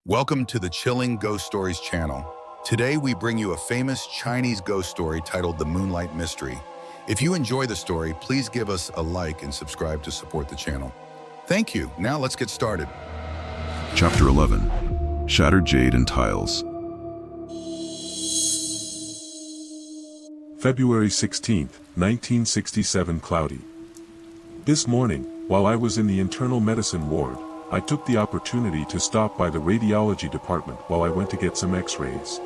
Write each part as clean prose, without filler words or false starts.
Welcome to the Chilling Ghost Stories channel. Today we bring you a famous Chinese ghost story titled The Moonlight Mystery. If you enjoy the story, please give us a like and subscribe to support the channel. Thank you. Now let's get started. Chapter 11. Shattered Jade and Tiles. February 16th, 1967. Cloudy. This morning, while I was in the internal medicine ward, I took the opportunity to stop by the radiology department while I went to get some x-rays.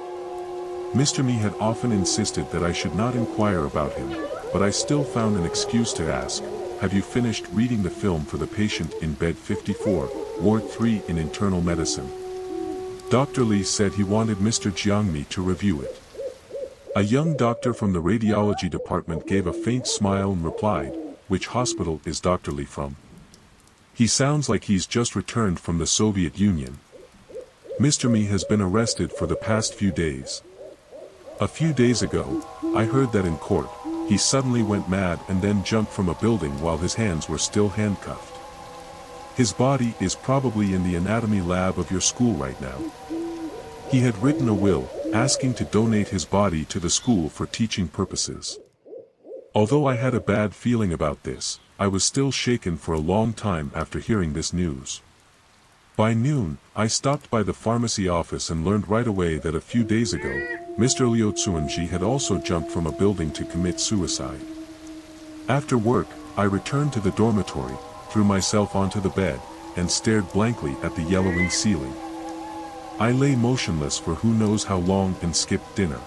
Mr. Mì had often insisted that I should not inquire about him, but I still found an excuse to ask, "Have you finished reading the film for the patient in bed 54, Ward 3 in internal medicine?" Dr. Li said he wanted Mr. Jiāng Mì to review it. A young doctor from the radiology department gave a faint smile and replied, "Which hospital is Dr. Li from? He sounds like he's just returned from the Soviet Union." Mr. Mì has been arrested for the past few days. A few days ago, I heard that in court, he suddenly went mad and then jumped from a building while his hands were still handcuffed. His body is probably in the anatomy lab of your school right now. He had written a will, asking to donate his body to the school for teaching purposes. Although I had a bad feeling about this, I was still shaken for a long time after hearing this news. By noon, I stopped by the pharmacy office and learned right away that a few days ago, Mr. Liú Cún Zhì had also jumped from a building to commit suicide. After work, I returned to the dormitory, threw myself onto the bed, and stared blankly at the yellowing ceiling. I lay motionless for who knows how long and skipped dinner.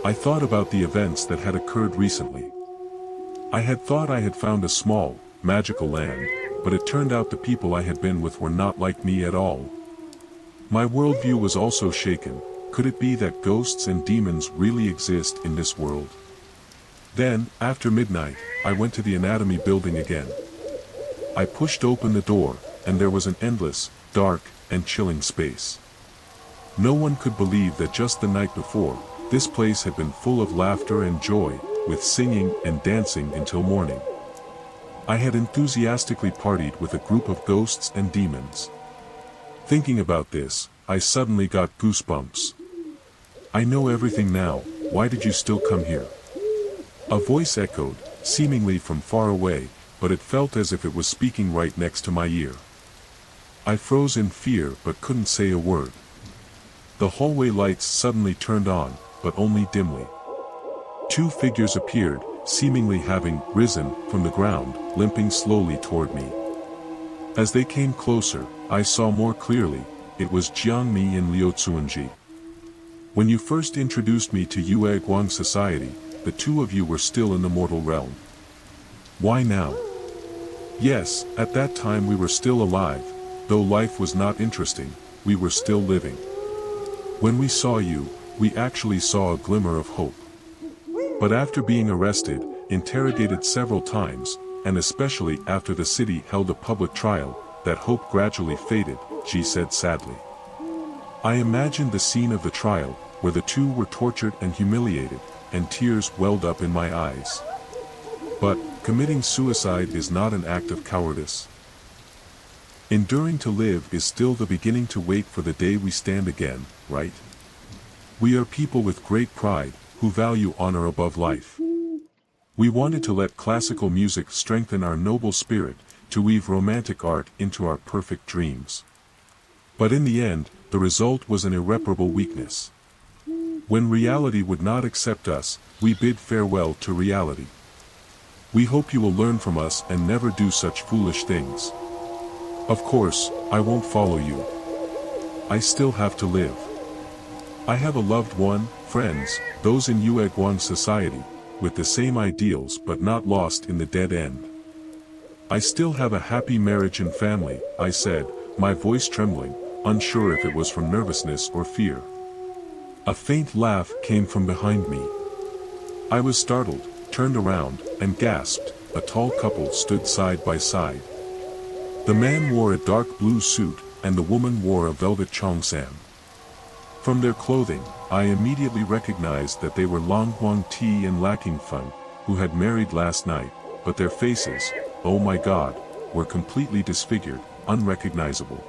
I thought about the events that had occurred recently. I had thought I had found a small, magical land, but it turned out the people I had been with were not like me at all. My worldview was also shaken. Could it be that ghosts and demons really exist in this world? Then, after midnight, I went to the anatomy building again. I pushed open the door, and there was an endless, dark, and chilling space. No one could believe that just the night before, this place had been full of laughter and joy, with singing and dancing until morning. I had enthusiastically partied with a group of ghosts and demons. Thinking about this, I suddenly got goosebumps. "I know everything now, why did you still come here?" A voice echoed, seemingly from far away, but it felt as if it was speaking right next to my ear. I froze in fear but couldn't say a word. The hallway lights suddenly turned on, but only dimly. Two figures appeared, seemingly having risen from the ground, limping slowly toward me. As they came closer, I saw more clearly, it was Jiāng Mì and Liú Cún Zhì. "When you first introduced me to Yè Xīn society, the two of you were still in the mortal realm. Why now?" "Yes, at that time we were still alive, though life was not interesting, we were still living. When we saw you, we actually saw a glimmer of hope. But after being arrested, interrogated several times, and especially after the city held a public trial, that hope gradually faded," she said sadly. I imagined the scene of the trial, where the two were tortured and humiliated, and tears welled up in my eyes. But, committing suicide is not an act of cowardice. Enduring to live is still the beginning to wait for the day we stand again, right? We are people with great pride, who value honor above life. We wanted to let classical music strengthen our noble spirit, to weave romantic art into our perfect dreams. But in the end, the result was an irreparable weakness. When reality would not accept us, we bid farewell to reality. We hope you will learn from us and never do such foolish things. Of course, I won't follow you. I still have to live. I have a loved one, friends, those in Yè Xīn society, with the same ideals but not lost in the dead end. I still have a happy marriage and family," I said, my voice trembling, unsure if it was from nervousness or fear. A faint laugh came from behind me. I was startled, turned around, and gasped. A tall couple stood side by side. The man wore a dark blue suit, and the woman wore a velvet cheongsam. From their clothing, I immediately recognized that they were Lang Huang Ti and Lacking Feng, who had married last night, but their faces, oh my God, were completely disfigured, unrecognizable.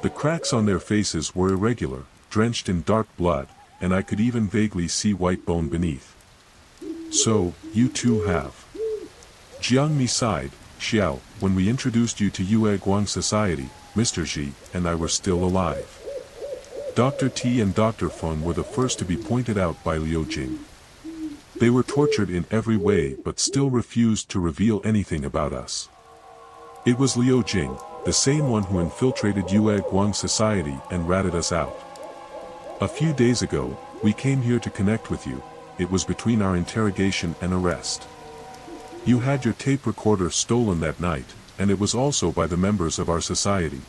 The cracks on their faces were irregular, drenched in dark blood, and I could even vaguely see white bone beneath. So, you too have. Jiāng Mì sighed. Xiao, when we introduced you to Yè Guang Society, Mr. Zhi and I were still alive. Dr. T and Dr. Feng were the first to be pointed out by Liú Cún. They were tortured in every way but still refused to reveal anything about us. It was Liú Cún, the same one who infiltrated Yè Guang Society and ratted us out. A few days ago, we came here to connect with you. It was between our interrogation and arrest. You had your tape recorder stolen that night, and it was also by the members of our society.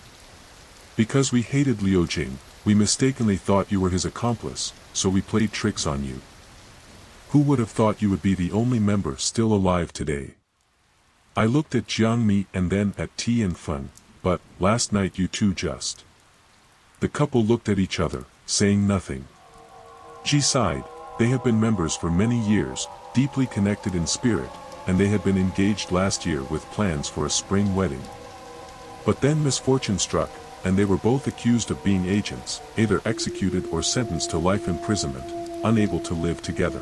Because we hated Liú Cún, we mistakenly thought you were his accomplice, so we played tricks on you. Who would have thought you would be the only member still alive today? I looked at Jiāng Mì and then at T and Feng, but, last night you two just. The couple looked at each other, saying nothing. She sighed. They have been members for many years, deeply connected in spirit, and they had been engaged last year with plans for a spring wedding. But then misfortune struck, and they were both accused of being agents, either executed or sentenced to life imprisonment, unable to live together.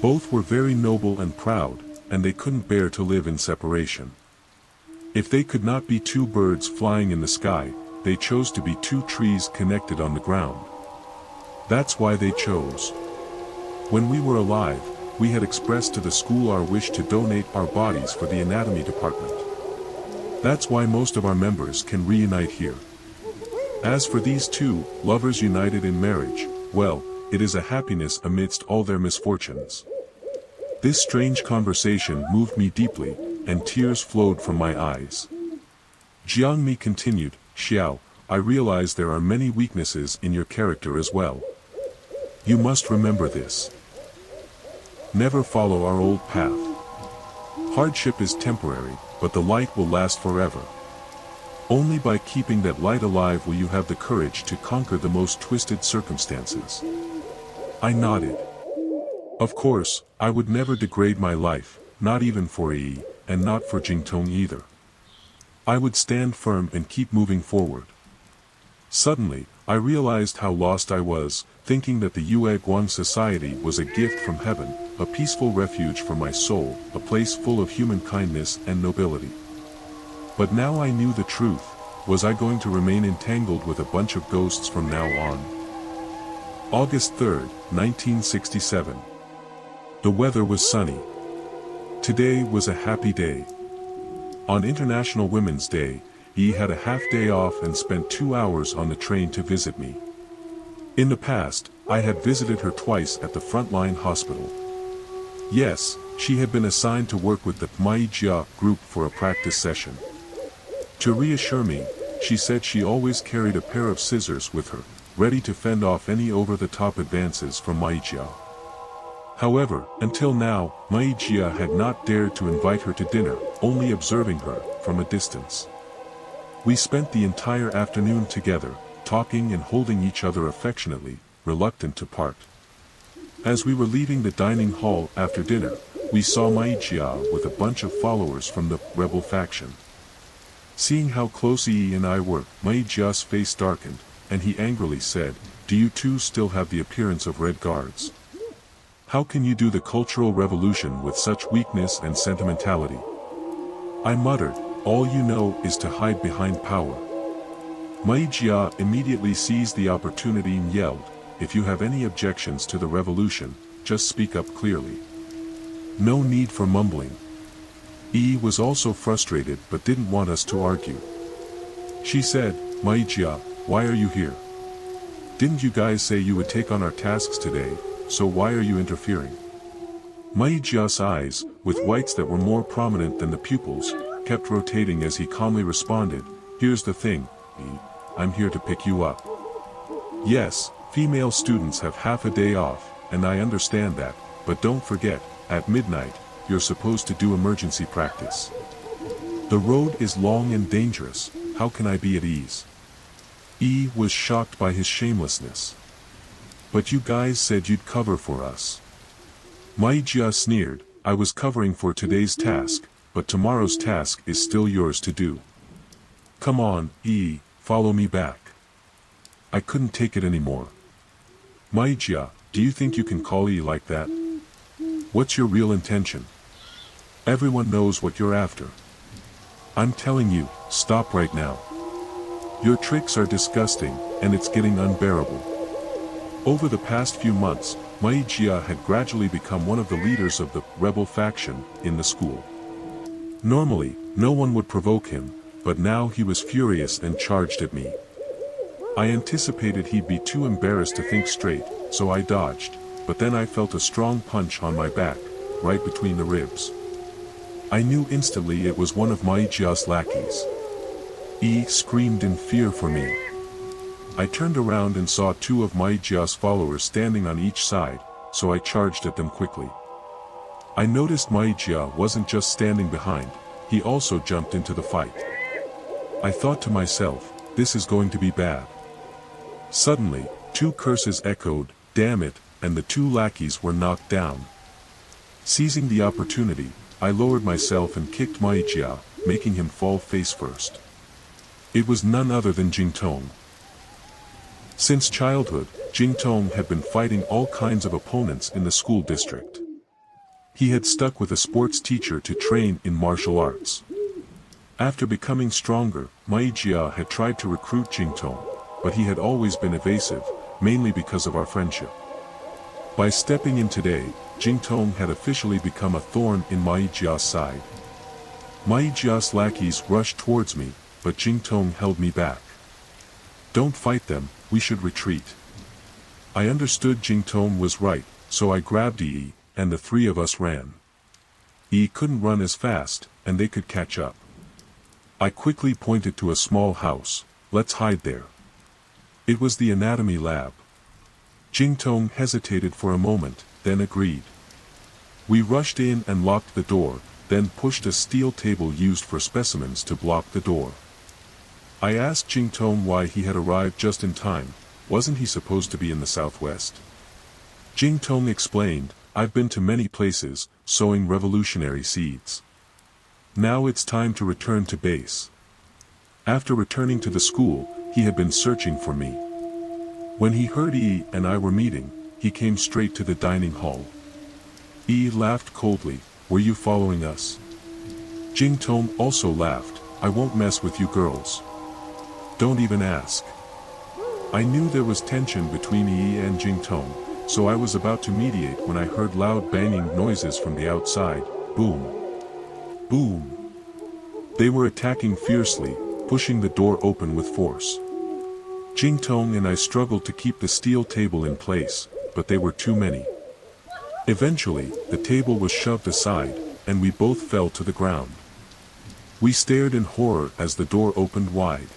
Both were very noble and proud, and they couldn't bear to live in separation. If they could not be two birds flying in the sky, they chose to be two trees connected on the ground. That's why they chose. When we were alive, we had expressed to the school our wish to donate our bodies for the anatomy department. That's why most of our members can reunite here. As for these two, lovers united in marriage, well, it is a happiness amidst all their misfortunes. This strange conversation moved me deeply, and tears flowed from my eyes. Jiāng Mì continued, Xiao, I realize there are many weaknesses in your character as well. You must remember this. Never follow our old path. Hardship is temporary, but the light will last forever. Only by keeping that light alive will you have the courage to conquer the most twisted circumstances. I nodded. Of course, I would never degrade my life, not even for Yi, and not for Jingtong either. I would stand firm and keep moving forward. Suddenly, I realized how lost I was, thinking that the Yè Guang Society was a gift from heaven, a peaceful refuge for my soul, a place full of human kindness and nobility. But now I knew the truth. Was I going to remain entangled with a bunch of ghosts from now on? August 3, 1967. The weather was sunny. Today was a happy day. On International Women's Day, Yi had a half day off and spent 2 hours on the train to visit me. In the past, I had visited her twice at the frontline hospital. Yes, she had been assigned to work with the Mai Jia group for a practice session. To reassure me, she said she always carried a pair of scissors with her, ready to fend off any over-the-top advances from Mai Jia. However, until now, Mai Jia had not dared to invite her to dinner, only observing her from a distance. We spent the entire afternoon together, talking and holding each other affectionately, reluctant to part. As we were leaving the dining hall after dinner, we saw Mai Jia with a bunch of followers from the rebel faction. Seeing how close Yi and I were, Mai Jia's face darkened, and he angrily said, "Do you two still have the appearance of Red Guards? How can you do the Cultural Revolution with such weakness and sentimentality?" I muttered, "All you know is to hide behind power." Mai Jia immediately seized the opportunity and yelled, "If you have any objections to the revolution, just speak up clearly. No need for mumbling." Yi was also frustrated but didn't want us to argue. She said, "Mai Jia, why are you here? Didn't you guys say you would take on our tasks today, so why are you interfering?" Mai Jia's eyes, with whites that were more prominent than the pupils, kept rotating as he calmly responded, "Here's the thing, Yi, I'm here to pick you up. Yes, female students have half a day off, and I understand that, but don't forget, at midnight, you're supposed to do emergency practice. The road is long and dangerous, how can I be at ease?" Yi was shocked by his shamelessness. "But you guys said you'd cover for us." Mai Jia sneered, "I was covering for today's task, but tomorrow's task is still yours to do. Come on, Yi, follow me back. I couldn't take it anymore. Jia, do you think you can call Yi like that? What's your real intention? Everyone knows what you're after. I'm telling you, stop right now. Your tricks are disgusting, and it's getting unbearable. Over the past few months, Jia had gradually become one of the leaders of the rebel faction in the school. Normally, no one would provoke him, but now he was furious and charged at me. I anticipated he'd be too embarrassed to think straight, so I dodged, but then I felt a strong punch on my back, right between the ribs. I knew instantly it was one of Jia's lackeys. Yi screamed in fear for me. I turned around and saw two of Jia's followers standing on each side, so I charged at them quickly. I noticed Jia wasn't just standing behind, he also jumped into the fight. I thought to myself, this is going to be bad. Suddenly, two curses echoed, "Damn it," and the two lackeys were knocked down. Seizing the opportunity, I lowered myself and kicked Jia, making him fall face first. It was none other than Jingtong. Since childhood, Jingtong had been fighting all kinds of opponents in the school district. He had stuck with a sports teacher to train in martial arts. After becoming stronger, Jia had tried to recruit Jingtong, but he had always been evasive, mainly because of our friendship. By stepping in today, Jingtong had officially become a thorn in Jia's side. Jia's lackeys rushed towards me, but Jingtong held me back. "Don't fight them, we should retreat." I understood Jingtong was right, so I grabbed Yi, and the three of us ran. Yi couldn't run as fast, and they could catch up. I quickly pointed to a small house. "Let's hide there." It was the anatomy lab. Jingtong hesitated for a moment, then agreed. We rushed in and locked the door, then pushed a steel table used for specimens to block the door. I asked Jingtong why he had arrived just in time. Wasn't he supposed to be in the southwest? Jingtong explained, "I've been to many places, sowing revolutionary seeds. Now it's time to return to base." After returning to the school, he had been searching for me. When he heard Yi and I were meeting, he came straight to the dining hall. Yi laughed coldly, "Were you following us?" Jingtong also laughed, "I won't mess with you girls. Don't even ask." I knew there was tension between Yi and Jingtong, so I was about to mediate when I heard loud banging noises from the outside. Boom. Boom. They were attacking fiercely, pushing the door open with force. Jingtong and I struggled to keep the steel table in place, but they were too many. Eventually, the table was shoved aside, and we both fell to the ground. We stared in horror as the door opened wide.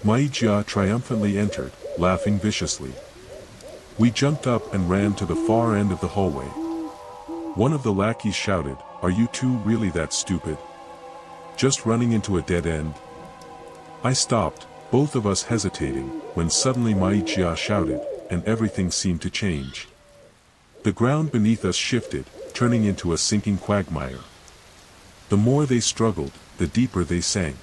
Jia triumphantly entered, laughing viciously. We jumped up and ran to the far end of the hallway. One of the lackeys shouted, "Are you two really that stupid? Just running into a dead end?" I stopped, both of us hesitating, when suddenly Jia shouted, and everything seemed to change. The ground beneath us shifted, turning into a sinking quagmire. The more they struggled, the deeper they sank.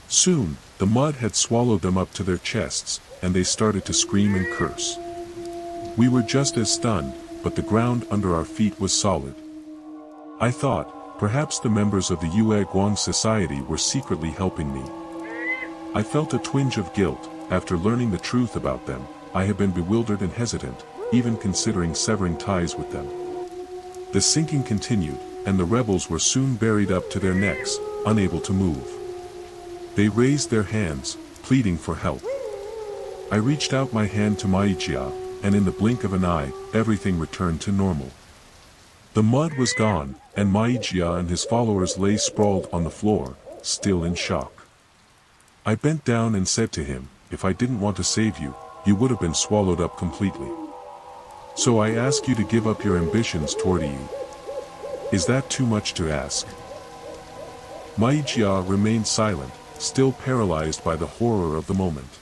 Soon, the mud had swallowed them up to their chests, and they started to scream and curse. We were just as stunned, but the ground under our feet was solid. I thought, perhaps the members of the Yè Xīn Society were secretly helping me. I felt a twinge of guilt. After learning the truth about them, I had been bewildered and hesitant, even considering severing ties with them. The sinking continued, and the rebels were soon buried up to their necks, unable to move. They raised their hands, pleading for help. I reached out my hand to Jia, and in the blink of an eye, everything returned to normal. The mud was gone, and Jia and his followers lay sprawled on the floor, still in shock. I bent down and said to him, "If I didn't want to save you, you would have been swallowed up completely. So I ask you to give up your ambitions toward Yi. Is that too much to ask?" Jia remained silent, still paralyzed by the horror of the moment.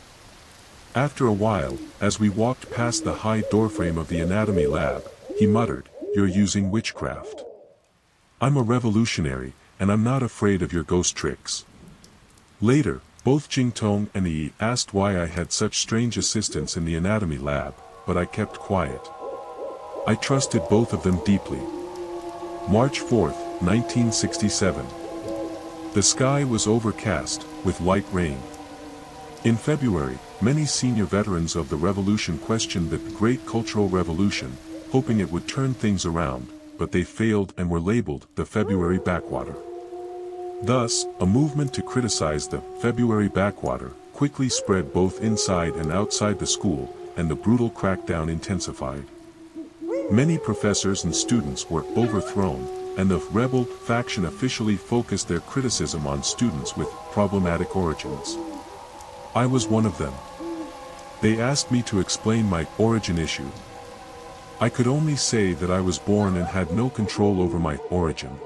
After a while, as we walked past the high doorframe of the anatomy lab, he muttered, "You're using witchcraft. I'm a revolutionary, and I'm not afraid of your ghost tricks." Later, Both Jingtong and Yi asked why I had such strange assistants in the anatomy lab, but I kept quiet. I trusted both of them deeply. March 4, 1967. The sky was overcast, with light rain. In February, many senior veterans of the revolution questioned the Great Cultural Revolution, hoping it would turn things around, but they failed and were labeled the February backwater. Thus, a movement to criticize the February backwater quickly spread both inside and outside the school, and the brutal crackdown intensified. Many professors and students were overthrown, and the rebel faction officially focused their criticism on students with problematic origins. I was one of them. They asked me to explain my origin issue. I could only say that I was born and had no control over my origin.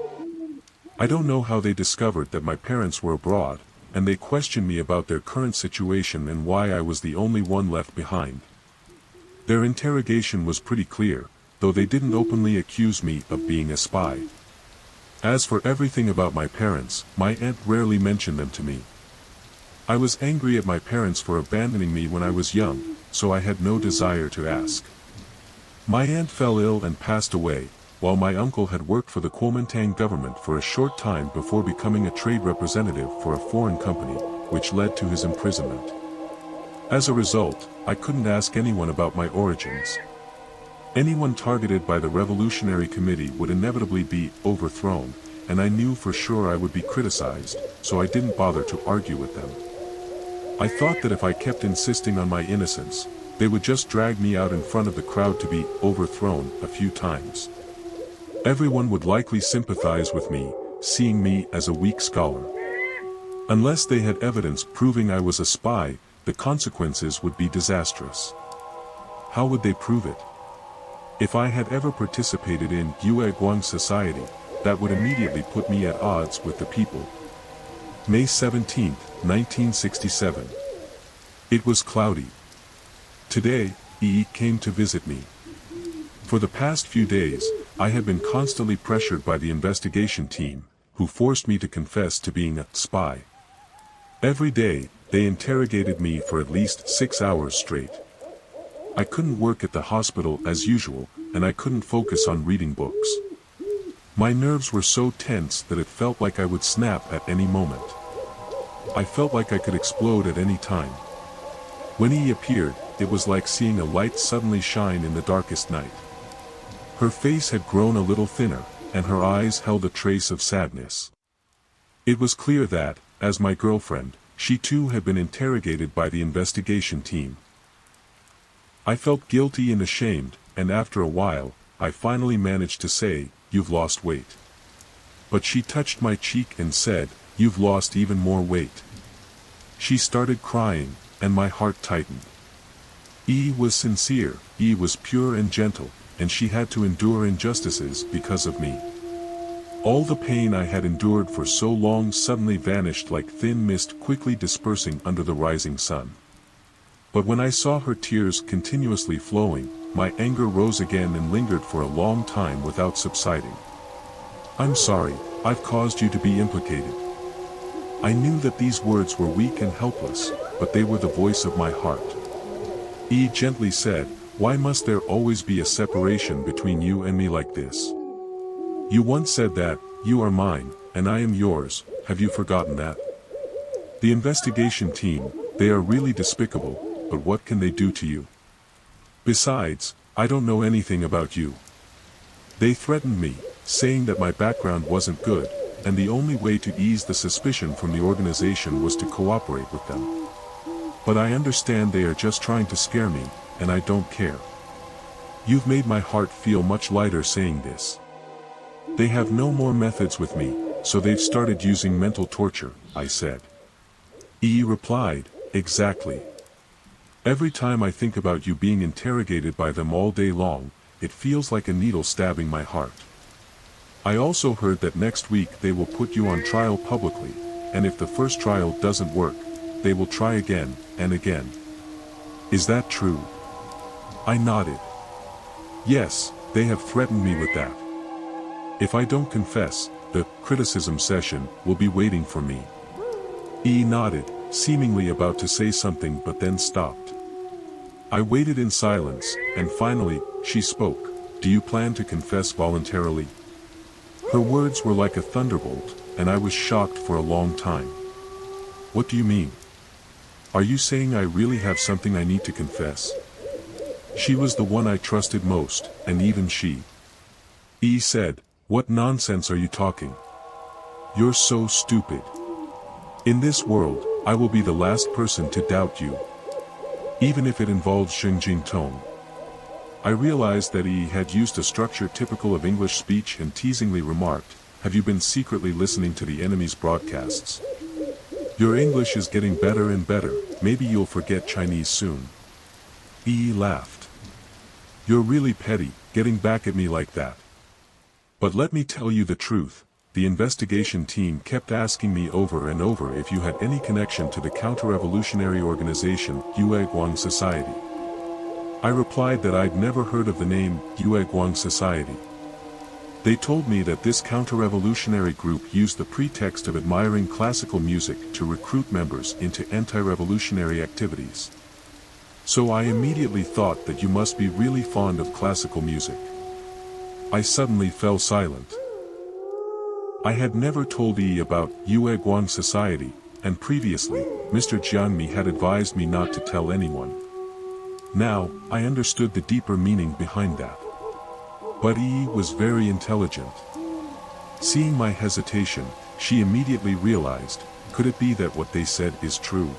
I don't know how they discovered that my parents were abroad, and they questioned me about their current situation and why I was the only one left behind. Their interrogation was pretty clear, though they didn't openly accuse me of being a spy. As for everything about my parents, my aunt rarely mentioned them to me. I was angry at my parents for abandoning me when I was young, so I had no desire to ask. My aunt fell ill and passed away, while my uncle had worked for the Kuomintang government for a short time before becoming a trade representative for a foreign company, which led to his imprisonment. As a result, I couldn't ask anyone about my origins. Anyone targeted by the Revolutionary Committee would inevitably be overthrown, and I knew for sure I would be criticized, so I didn't bother to argue with them. I thought that if I kept insisting on my innocence, they would just drag me out in front of the crowd to be overthrown a few times. Everyone would likely sympathize with me, seeing me as a weak scholar. Unless they had evidence proving I was a spy, the consequences would be disastrous. How would they prove it? If I had ever participated in Yè Guang society, that would immediately put me at odds with the people. May 17, 1967. It was cloudy. Today, Yi came to visit me. For the past few days, I had been constantly pressured by the investigation team, who forced me to confess to being a spy. Every day, they interrogated me for at least 6 hours straight. I couldn't work at the hospital as usual, and I couldn't focus on reading books. My nerves were so tense that it felt like I would snap at any moment. I felt like I could explode at any time. When he appeared, it was like seeing a light suddenly shine in the darkest night. Her face had grown a little thinner, and her eyes held a trace of sadness. It was clear that, as my girlfriend, she too had been interrogated by the investigation team. I felt guilty and ashamed, and after a while, I finally managed to say, "You've lost weight." But she touched my cheek and said, "You've lost even more weight." She started crying, and my heart tightened. Yi was sincere, Yi was pure and gentle, and she had to endure injustices because of me. All the pain I had endured for so long suddenly vanished like thin mist quickly dispersing under the rising sun. But when I saw her tears continuously flowing, my anger rose again and lingered for a long time without subsiding. "I'm sorry, I've caused you to be implicated." I knew that these words were weak and helpless, but they were the voice of my heart. Yi gently said, "Why must there always be a separation between you and me like this? You once said that, you are mine, and I am yours, have you forgotten that? The investigation team, they are really despicable, but what can they do to you? Besides, I don't know anything about you. They threatened me, saying that my background wasn't good, and the only way to ease the suspicion from the organization was to cooperate with them. But I understand they are just trying to scare me, and I don't care. You've made my heart feel much lighter saying this. They have no more methods with me, so they've started using mental torture," I said. Yi replied, "Exactly. Every time I think about you being interrogated by them all day long, it feels like a needle stabbing my heart. I also heard that next week they will put you on trial publicly, and if the first trial doesn't work, they will try again, and again. Is that true?" I nodded. "Yes, they have threatened me with that. If I don't confess, the criticism session will be waiting for me." Yi nodded, seemingly about to say something but then stopped. I waited in silence, and finally, she spoke. "Do you plan to confess voluntarily?" Her words were like a thunderbolt, and I was shocked for a long time. "What do you mean? Are you saying I really have something I need to confess?" She was the one I trusted most, and even she said, "What nonsense are you talking? You're so stupid. In this world, I will be the last person to doubt you. Even if it involves Jingtong." I realized that he had used a structure typical of English speech and teasingly remarked, "Have you been secretly listening to the enemy's broadcasts? Your English is getting better and better, maybe you'll forget Chinese soon." He laughed. "You're really petty, getting back at me like that. But let me tell you the truth, the investigation team kept asking me over and over if you had any connection to the counter-revolutionary organization, Yè Xīn Society. I replied that I'd never heard of the name, Yè Xīn Society. They told me that this counter-revolutionary group used the pretext of admiring classical music to recruit members into anti-revolutionary activities. So I immediately thought that you must be really fond of classical music." I suddenly fell silent. I had never told Yi about Yè Xīn Society, and previously, Mr. Jiāng Mì had advised me not to tell anyone. Now, I understood the deeper meaning behind that. But Yi was very intelligent. Seeing my hesitation, she immediately realized, could it be that what they said is true?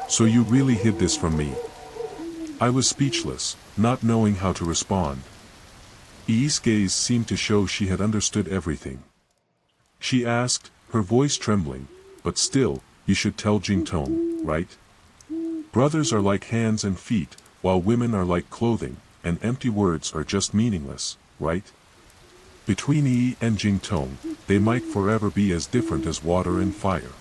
"So you really hid this from me?" I was speechless, not knowing how to respond. Yi's gaze seemed to show she had understood everything. She asked, her voice trembling, "But still, you should tell Jingtong, right? Brothers are like hands and feet, while women are like clothing, and empty words are just meaningless, right? Between Yi and Jingtong, they might forever be as different as water and fire."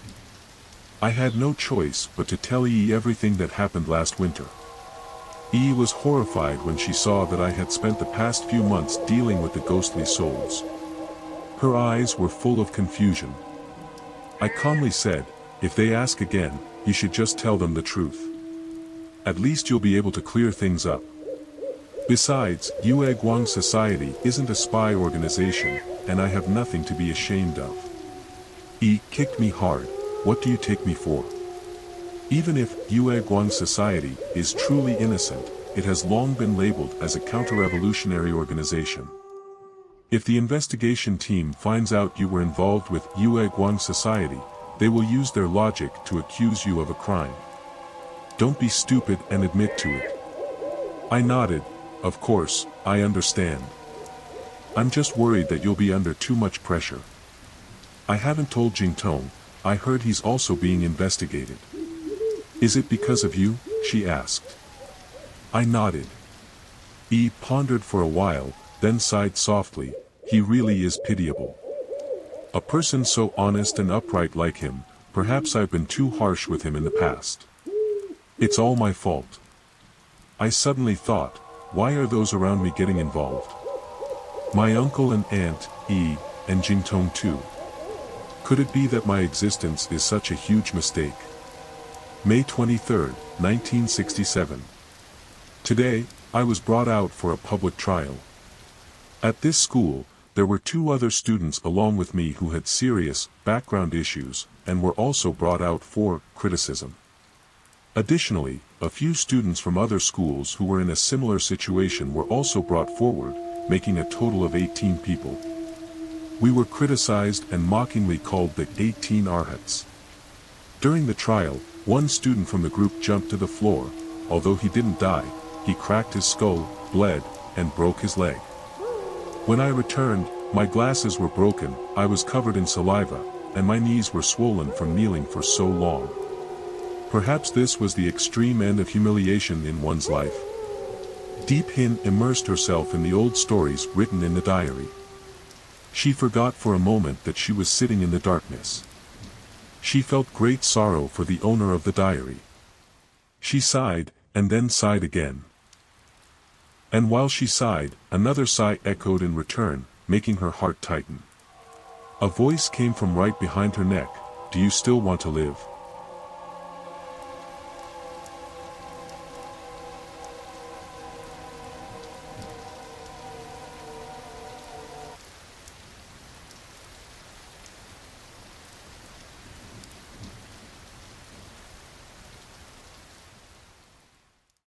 I had no choice but to tell Yi everything that happened last winter. Yi was horrified when she saw that I had spent the past few months dealing with the ghostly souls. Her eyes were full of confusion. I calmly said, "If they ask again, you should just tell them the truth. At least you'll be able to clear things up. Besides, Yè Xīn Society isn't a spy organization, and I have nothing to be ashamed of." Yi kicked me hard. "What do you take me for? Even if Yè Xīn Society is truly innocent, it has long been labeled as a counter-revolutionary organization. If the investigation team finds out you were involved with Yè Xīn Society, they will use their logic to accuse you of a crime. Don't be stupid and admit to it." I nodded. "Of course, I understand. I'm just worried that you'll be under too much pressure. I haven't told Jingtong, I heard he's also being investigated." "Is it because of you?" she asked. I nodded. Yi pondered for a while, then sighed softly. "He really is pitiable. A person so honest and upright like him, perhaps I've been too harsh with him in the past. It's all my fault." I suddenly thought, why are those around me getting involved? My uncle and aunt, Yi, and Jingtong too. Could it be that my existence is such a huge mistake? May 23, 1967. Today, I was brought out for a public trial. At this school, there were 2 other students along with me who had serious background issues, and were also brought out for criticism. Additionally, a few students from other schools who were in a similar situation were also brought forward, making a total of 18 people. We were criticized and mockingly called the 18 Arhats. During the trial, one student from the group jumped to the floor. Although he didn't die, he cracked his skull, bled, and broke his leg. When I returned, my glasses were broken, I was covered in saliva, and my knees were swollen from kneeling for so long. Perhaps this was the extreme end of humiliation in one's life. Deepin immersed herself in the old stories written in the diary. She forgot for a moment that she was sitting in the darkness. She felt great sorrow for the owner of the diary. She sighed, and then sighed again. And while she sighed, another sigh echoed in return, making her heart tighten. A voice came from right behind her neck. "Do you still want to live?"